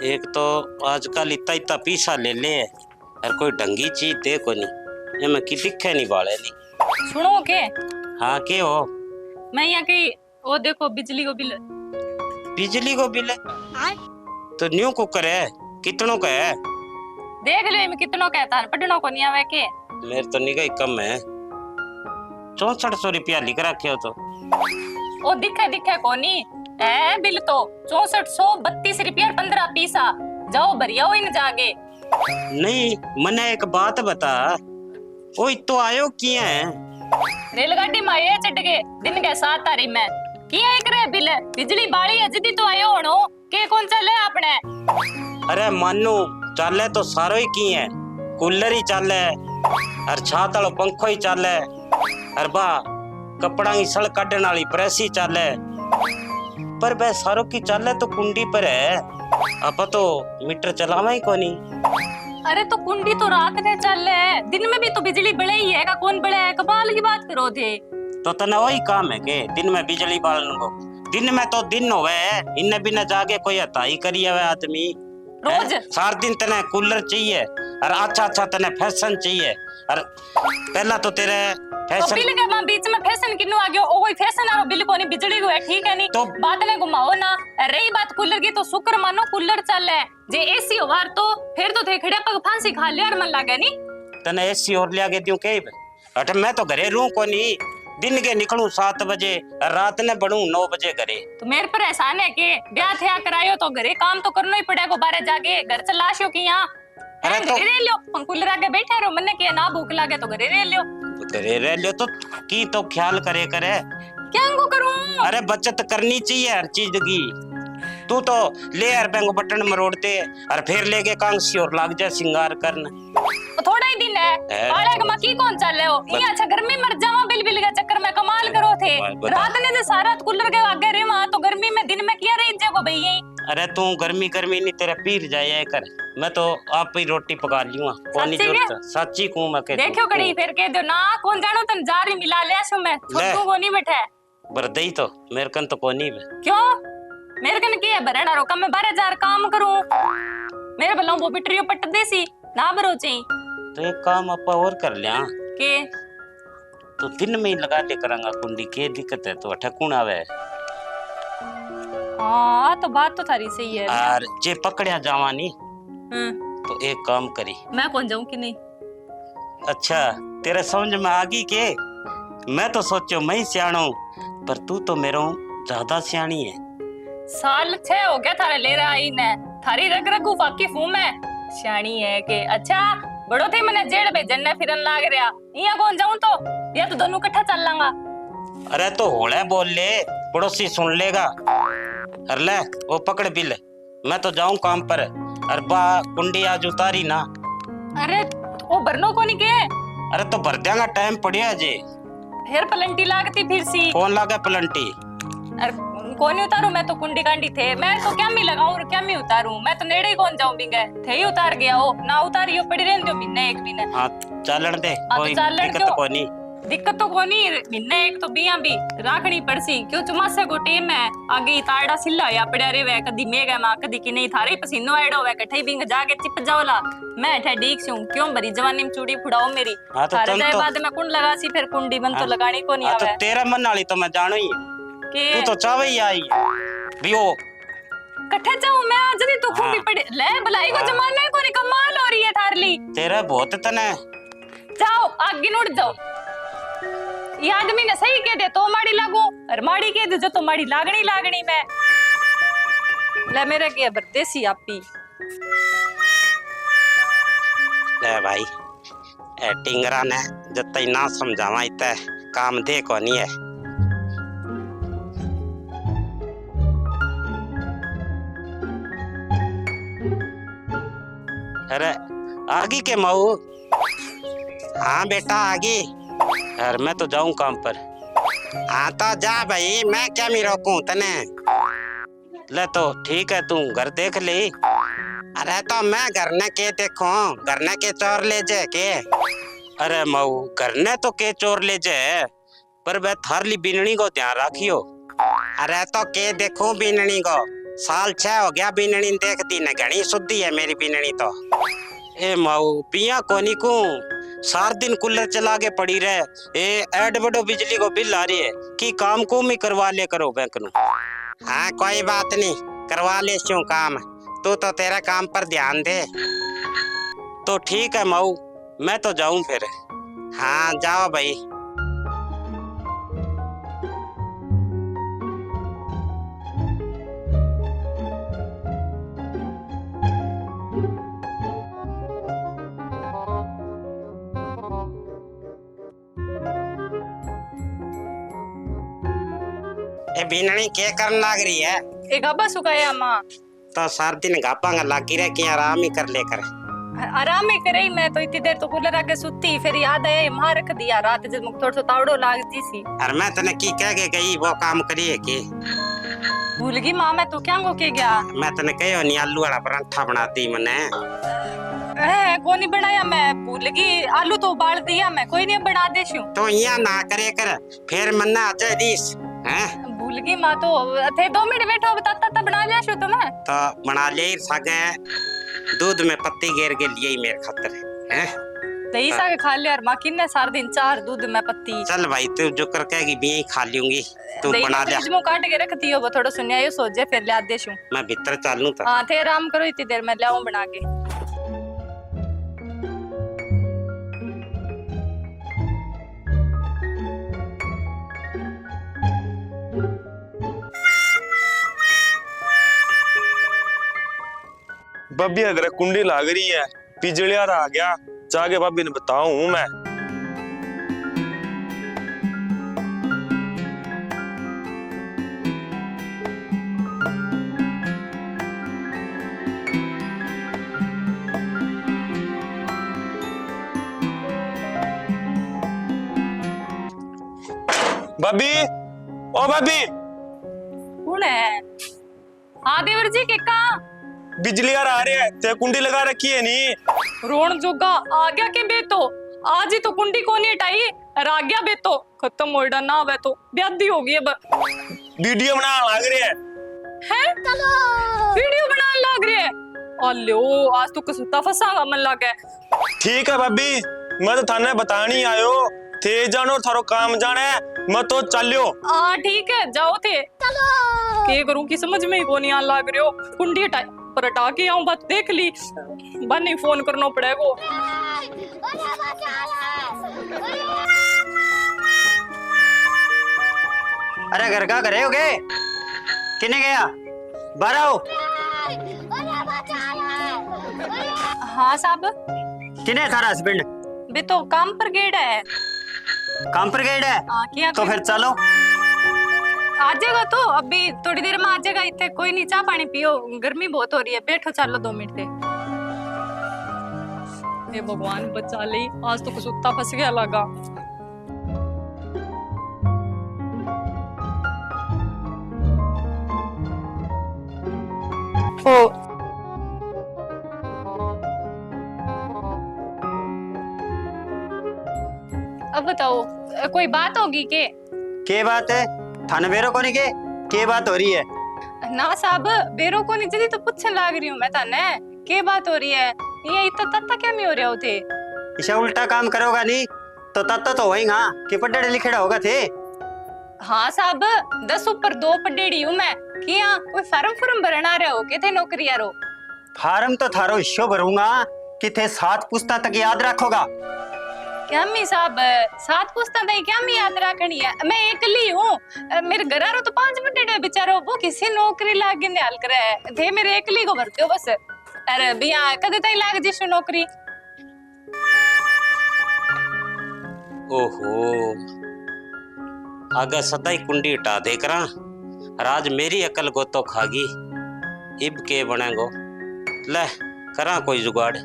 एक तो आजकल इतना इतना पीसा ले ले और कोई ढंगी चीज दे को नहीं, ये मैं की दिखे नहीं वाले नहीं। सुनो के हाँ के हो? मैं यहाँ की वो देखो बिजली को बिल। बिजली को बिल है तो न्यू कुकर है, कितनों का है? देख ले मैं कितनों कहता है, पढ़नों को नहीं आवे के। मेरे तो निगाह कम है, 6400 रुपया लिख रखे हो तो। ओ दिखे दिखे कोनी है बिल तो 6432 रुपया 15 पैसा। जाओ भरिया हो इन जागे। नहीं मने एक बात बता, ओ तो आयो किया है? रेलगाड़ी में आए चढ़ के दिन के 7 तारीख में किया एक रे बिल बिजली बाड़ी है जदी तो आयो होनो के कौन चले आपने। अरे मानू चले तो सारो ही की है, कूलर ही चले और छात वाला पंखो ही चले और बा कपड़ा की सड़ काटने वाली प्रेस ही चले, पर वह सारो की चले तो कुंडी पर है, आप तो मीटर चलावा ही कोनी। अरे तो कुंडी तो रात में चल है, दिन में भी तो बिजली बड़े ही है का कौन बड़े है, कमाल की बात करो थे। तो तना वही काम है के दिन में बिजली बालन को, दिन में तो दिन होवे इन्ने बिना जाके कोई हताई करी है आदमी रोज सार दिन तने कूलर चाहिए और अच्छा अच्छा तने फैशन चाहिए। और पहला तो तेरे फैशन तो बिल के मां बीच में फैशन किनु आ गयो, ओ कोई फैशन आ बिल कोनी बिजली को है ठीक है नहीं तो बात ने घुमाओ ना। रही बात कूलर की तो शुक्र मानो कूलर चल है, जे एसी होवार तो फिर तो थे खड़े पग फांसी खा लिया और मन लागे नहीं। तने एसी और लिया के दियो के अठ मैं तो घरे रहूं कोनी, दिन के निकलूं 7 बजे रात ने बढ़ूं 9 बजे घरे। तो मेरे पर एहसान है के ब्याह थया करायो तो घरे काम तो करना ही पड़ेगा, बाहर जाके घर चलाशो की यहाँ। अरे तो घरे रह लियो, कूलर आगे बैठे रहो, मन्ने के ना भूख लागे तो घरे रह लियो। घरे रह लियो तो की तो ख्याल करे करे क्या को करूं? अरे बचत करनी चाहिए हर चीज की। तू तो ले यार बैंक बटन मरोड़ते और फिर लेके कांसी और लाग जा सिंगार करना। थोड़ा ही दिन है पाले का मकी कौन चल रहे हो ये अच्छा गर्मी मर जावा बिल बिल के चक्कर में कमाल करो थे। रात ने जो सारा कूलर के आगे रे वहां तो गर्मी में दिन में किया रही को भई। अरे तू गर्मी गर्मी नहीं तेरा पीर जाए कर, मैं तो आप ही रोटी पका लियूंगा कोनी जरूरत सच्ची कहूं मैं के देखो कड़ी फिर कह दो ना कौन जानो तन जारी मिला ले सो मैं छोटू को नहीं बैठे बरदई तो मेरे कन तो कोनी है। क्यों मेरे कन की है भरना रोका मैं 12,000 काम करूं मेरे बल्लों वो बिटरियो पट देसी ना भरो चाहिए तो एक काम अपा और कर लिया के तो दिन में ही लगा ले करांगा कुंडी के दिक्कत है तो ठकुन आवे। हाँ तो बात तो थारी सही है और जे पकड़या जावा नी तो एक काम करी मैं कौन जाऊं कि नहीं। अच्छा तेरे समझ में आ गई के मैं तो सोचो मैं ही सियाणो पर तू तो मेरे ज्यादा सियाणी है। साल 6 हो गया थारे ले रहा आई ने थारी रग रगू वाकिफ हूं मैं सियाणी है के। अच्छा बड़ो थे मैंने जेड़ भेजन ने फिरन लाग रहा इया कौन जाऊं तो या तो दोनों इकट्ठा चल लांगा। अरे तो होले बोल ले पड़ोसी सुन लेगा। अरे ले वो पकड़ बिल मैं तो जाऊं काम पर और बा कुंडी आज उतारी ना। अरे वो भरनो को नहीं के अरे तो भर देगा टाइम पड़िया जे फिर पलंटी लागती फिर सी कौन लागे पलंटी। अरे कौन उतारू मैं तो कुंडी कांडी थे मैं तो क्या मी लगाऊं और क्या मी उतारू मैं तो नेड़े ही कौन जाऊं बिंगे थे ही उतार गया हो ना उतारियो पड़ी रहन दो बिन्ने एक बिन्ने। हां चालन दे कोई दिक्कत कोनी दिक्कत तो कोनी बिन्ने एक तो बिया भी राखनी पड़सी क्यों चुमासे को टीम है आगे ताड़ा सिल्ला या पड़या रे वे कदी मेगा मा कदी कि नहीं थारे पसीनो एड़ो वे कठई बिंग जाके चिप जावला मैं ठे डीक छूं क्यों भरी जवानी में चूड़ी फुड़ाओ मेरी थारे दे बाद में कुंड लगासी फिर कुंडी बन तो लगानी कोनी आवे। तो तेरा मन वाली तो मैं जानू ही तू तो चावे ही आई बियो कठे जाऊं मैं आज नहीं तो खूबी पड़े ले भलाई को जमाने को नहीं कमाल हो रही है थारली तेरा बहुत तने जाओ आगे नोट जाओ ये आदमी ने सही कह दे तो माड़ी लागू और माड़ी कह दे जो तो माड़ी लागनी में ले मेरे के बरदेसी आपी ले भाई ए टिंगरा ने जब तक ना समझावा इते काम दे को नहीं है। अरे आगी के माऊ हाँ बेटा आगी यार मैं तो जाऊं काम पर। हाँ तो जा भाई मैं क्या मी रोकूं तने ले तो ठीक है तू घर देख ले। अरे तो मैं घर ने के देखूं घर ने के चोर ले जे के अरे मऊ घर ने तो के चोर ले जाए, पर वह थारली बीननी को ध्यान रखियो। अरे तो के देखो बीननी को, साल 6 हो गया बीननी देखती न, घनी शुद्धि है मेरी बीननी तो। ए मऊ पिया कोनी को सार दिन कूलर चला के पड़ी रहे, ए एड बड़ो बिजली को बिल आ रही है कि काम को भी करवा ले करो बैंक नु। हाँ कोई बात नहीं, करवा ले क्यों काम, तू तो तेरा काम पर ध्यान दे। तो ठीक है मऊ, मैं तो जाऊं फिर। हाँ जाओ भाई। ए बीननी के करन लाग रही है? एक गाबा सुखाया माँ। तो सार दिन गापांगा लागी रहे कि आराम ही कर लेकर। आराम ही करे, मैं तो इतनी देर तो कूलर आगे सुती, फिर याद आया मां रख दिया रात जब मुझे थोड़ा सा तावड़ो लागती सी। और मैं तने की कह के गई वो काम करिए की? भूल गई मां, मैं तो क्या गो के गया। मैं तने कहो नहीं आलू वाला परांठा बना दी मने। कौन नहीं बनाया, मैं भूल गई। आलू तो उबाल दिया मैं, कोई नहीं बना दे शू। तो यहाँ ना करे कर, फिर मन्ना आ जाए दिस। भूल गई मां, तो थे 2 मिनट बैठो, बताता था बना लिया शू तुम्हें। तो बना ले सके, दूध में पत्ती घेर के लिए ही मेरे खातर है। दही साग खा लिया, मां किन्ने सार दिन 4 दूध में पत्ती। चल भाई तू जो कर कहेगी भी खा लूंगी, तू बना ले। दही काट के रख दियो, वो थोड़ा सुनिया ये सोचे फिर ला दे शू। मैं भीतर चलूं तो। हाँ थे आराम करो, इतनी देर में लाऊं बना के। बब्बी अगर कुंडी लाग रही है, पिजड़िया आ गया, जाके बब्बी ने बताऊं मैं। बब्बी, ओ बब्बी। कौन है? हाँ देवर जी के का बिजली आ रही है, ते कुंडी लगा रखी है नी? रोन जोगा आ गया के बेतो, आज ही तो कुंडी कोनी हटाई, आ गया बेतो, खत्म होइडा ना वे तो ब्यादी हो गई अब। वीडियो बना लग रही है। हैं? वीडियो बनाने लग रही है? अल्लो आज तो कसुता फसागा मन लगे। ठीक है बब्बी, मैं तो थाने बतानी आयो, थे जानो थारो काम जाने, मैं तो चलियो। हाँ ठीक है जाओ थे। के करूं की समझ में ही कोनी आन लग रही हो। कुंडी हटाई पर हटा के आऊं, बात देख ली, बनी फोन करना पड़ेगा। अरे घर का करे हो गए? किने गया? बाहर आओ। हाँ साहब। किने थारा हस्बैंड? बे तो काम पर गेड़ा है। काम पर गए है? हाँ क्या तो फिर चलो। आ जाएगा तो अभी थोड़ी देर में आ जाएगा। इतने कोई नहीं, चाय पानी पियो, गर्मी बहुत हो रही है, बैठो चलो 2 मिनट से। हे भगवान बचा ले, आज तो कुत्ता फंस गया लगा। ओ अब बताओ कोई बात होगी के बात है? थाने बेरो कोनी के बात हो रही है? ना साहब बेरो को नहीं जल्दी तो पूछने लाग रही हूँ मैं थाने, के बात हो रही है? ये इतना तत्ता क्या में हो रहा होते? इसे उल्टा काम करोगा नहीं तो तत्ता तो होएगा कि पढ़े लिखेड़ा होगा थे। हाँ साहब 10 ऊपर 2 पढ़ेड़ी हूँ मैं। किया कोई फार्म भरना रहे हो के थे नौकरी यारो? फार्म तो थारो इश्यो भरूंगा कि थे 7 पुस्ता तक याद रखोगा। क्या मी साहब 7 पुस्ता तक क्या मी याद रखनी है? मैं एकली हूँ, मेरे घरारो तो 5 पढ़ेड़े बेचारो, वो किसी नौकरी लागे निहाल करे थे, मेरे एकली को भरते हो बस। अरे भैया कदे तक लाग जिस नौकरी? ओहो अगर सदाई कुंडी हटा दे करा, राज मेरी अकल को तो खागी, इब के बनेगो। ले करा कोई जुगाड़।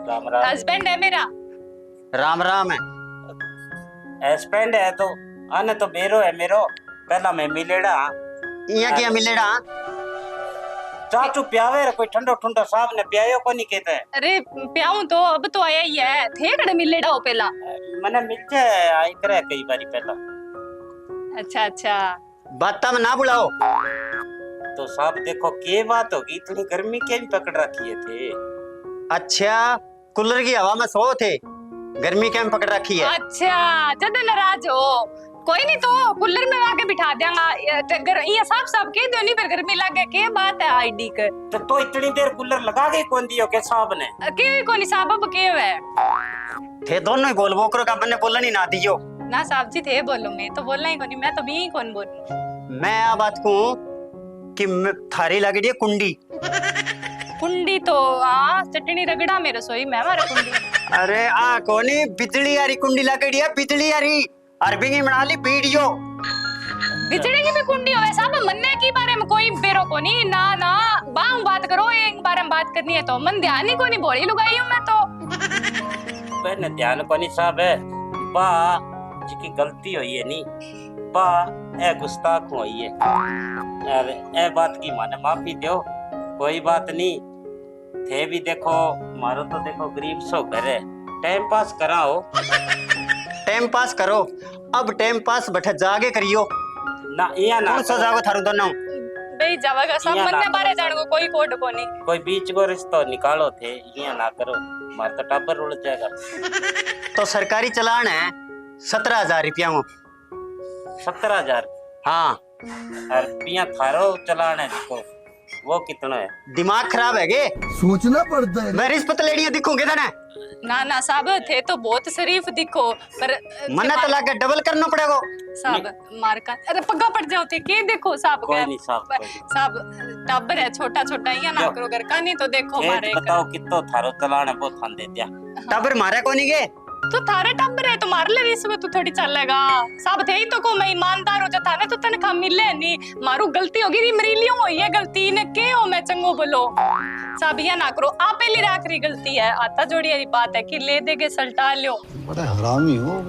राम राम। हस्बैंड है मेरा। राम राम है। हस्बैंड है तो आने तो बेरो है मेरो, पहला मैं मिलेड़ा। यहाँ क्या मिलेड़ा? चाचू प्यावे रे कोई ठंडो ठंडो साहब ने प्यायो को नहीं कहते। अरे प्याऊं तो अब तो आया ही है, थे कड़े मिलेड़ा हो पहला। मने मिलचे आई करे कई बारी पहला। अच्छा अच्छा। बात में ना बुलाओ। तो साहब देखो के बात होगी, इतनी गर्मी के भी पकड़ रखी है थे। अच्छा, कूलर की हवा में सो थे, गर्मी क्या में पकड़ रखी है? अच्छा ज्यादा नाराज हो, कोई नहीं तो कूलर में आके बिठा देंगा। ये साफ कह दो नहीं, फिर गर्मी लगे के बात है आईडी कर। तो इतनी देर कूलर लगा के कौन दियो के साहब ने? के कोनी साहब अब के है थे दोनों ही बोल बोकरो का बन्ने बोलना नहीं ना दियो। ना साहब जी थे बोलो, मैं तो बोलना ही कोनी, मैं तो भी कौन बोलूं। मैं आ बात कहूं कि थारी लगी है कुंडी। कुंडी तो चटनी रगड़ा मेरे रसोई में हमारा कुंडी। अरे आ कोनी बिजली यारी कुंडी लगी है, बिजली यारी अरबी की बना ली वीडियो। बिजली की भी कुंडी हो साहब, मन्ने की बारे में कोई बेरो को नहीं ना ना बांग बात करो, एक बारे में बात करनी है तो मन ध्यान ही को नहीं, बोली लुगाई हूं मैं तो। पहले ध्यान को नहीं साहब है बा जी गलती हुई है नी बा ए गुस्ताख हुई है। अरे ए बात की माने माफी दो, कोई बात नहीं। थे भी देखो मारो तो देखो गरीब सो घर है, टाइम पास कराओ। टाइम पास करो, अब टाइम पास बैठे जागे करियो ना या ना कौन सा जागो थारू दोनों बेई जावेगा सब मन्ने बारे जान को कोई कोड को नहीं। कोई बीच को रिश्ता निकालो थे, या ना करो मार तो टाबर उड़ जाएगा। तो सरकारी चलान है 17,000 रुपया में। 17,000? हाँ। और पिया थारो चलान है देखो वो कितना है? दिमाग खराब है गे? सोचना पड़ता है। मैं रिश्वत लेनी दिखूंगे ना? ना साहब थे तो बहुत शरीफ दिखो, पर मन्ना तो लाके डबल करना पड़ेगा साहब। मार का अरे पग्गा पड़ जाओ थे के देखो साहब। कोई नहीं साहब, साहब टब्बर है छोटा छोटा, या ना करो घर का नहीं तो देखो मारे। बताओ कितो थारो चलान है वो थान दे दिया। टब्बर मारे को नहीं गे? तो थारे टब्बर है तो मार ले रिश्वत तू थोड़ी चलेगा साहब। थे ही तो को मैं ईमानदार हो जाता ने तो तनखा मिले नहीं, मारू गलती होगी री मरीलियों हो ये गलती ने के हो मैं चंगो बोलो साहब, या ना करो आप पहली आखिरी गलती है। आता जोड़ी वाली बात है कि ले देगे सल्टा लियो। बड़ा हरामी हो।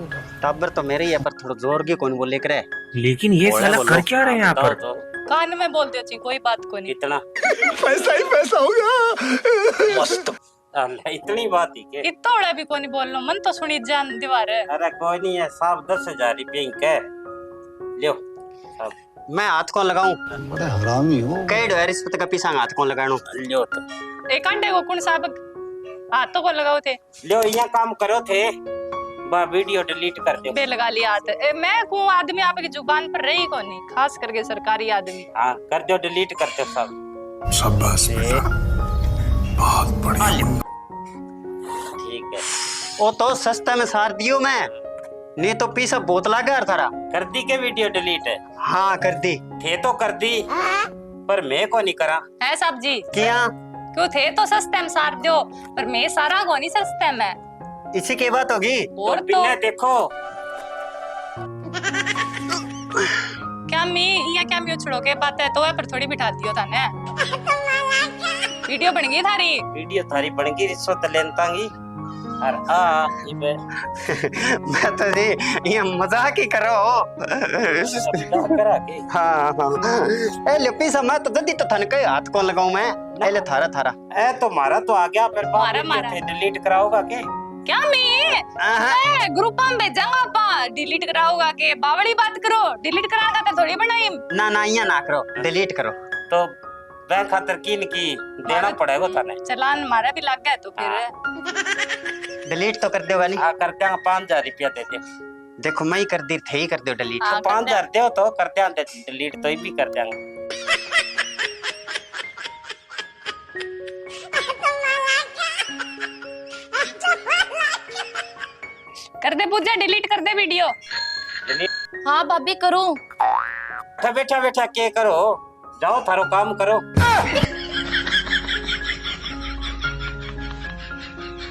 टब्बर तो मेरे ही है पर थोड़ा जोर के कौन बोले करे। लेकिन ये साला कर क्या रहे हैं यहाँ पर? तो कान में बोल दियो कोई बात को नहीं। कितना पैसा ही पैसा हो गया। मस्त इतनी बात ही के इतोड़ा भी कोनी बोल लो, मन तो सुनी जान दीवार है। अरे कोई नहीं है साहब, 10,000 रुपये के लियो साहब। मैं हाथ कौन लगाऊं? बड़ा हरामी हो। कई डो रिश्वत का पीछा हाथ कौन लगानो? लियो तो एक अंडे को कौन साहब हाथों को लगाओ थे? लियो यहाँ काम करो थे बा वीडियो डिलीट कर दो। बे लगा लिया हाथ। मैं को आदमी आपकी जुबान पर रही को नहीं, खास करके सरकारी आदमी। हाँ कर दो, डिलीट कर दो साहब। शाबाश बेटा, बहुत बढ़िया। ठीक है वो तो सस्ता में सार दियो मैं, नहीं तो पीछा बहुत लागा थारा। कर दी के वीडियो डिलीट है? हाँ कर दी। थे तो कर दी पर मैं को नहीं करा है साहब जी। क्या क्यों थे तो सस्ते में सार दो, पर मैं सारा को नहीं सस्ते में। इसी की बात होगी। और तो तो बिना देखो क्या मैं उछड़ो के बात है तो है, पर थोड़ी बिठा दियो था ने। वीडियो बन गई थारी। वीडियो थारी बन गई, रिश्वत लेनतांगी और मैं तो जी ये मजाक ही करो। करा के हाँ हाँ ए ले पीछा मैं तो जल्दी तो थन के हाथ कौन लगाऊं मैं? ए ले थारा थारा। ए तो मारा तो आ गया, फिर मारा। डिलीट कराओगा के? क्या मैं ग्रुप में भेजांगा पा डिलीट कराओगा के? बावड़ी बात करो, डिलीट करागा तो थोड़ी बनाई। ना ये ना करो, डिलीट करो। तो बैंक खातर कीन की देना पड़ेगा थाने। चलान मारा भी लग गया तो फिर डिलीट तो कर दो वाली। हाँ कर देंगे, 5,000 रुपया दे दे। देखो मैं ही कर दी थे ही कर दो डिलीट। हाँ, तो 5,000 दो तो कर देंगे डिलीट, तो ही भी कर देंगे। कर दे पूजा, डिलीट कर दे वीडियो। हाँ भाभी करूं। बैठा बैठा के करो, जाओ थारो काम करो।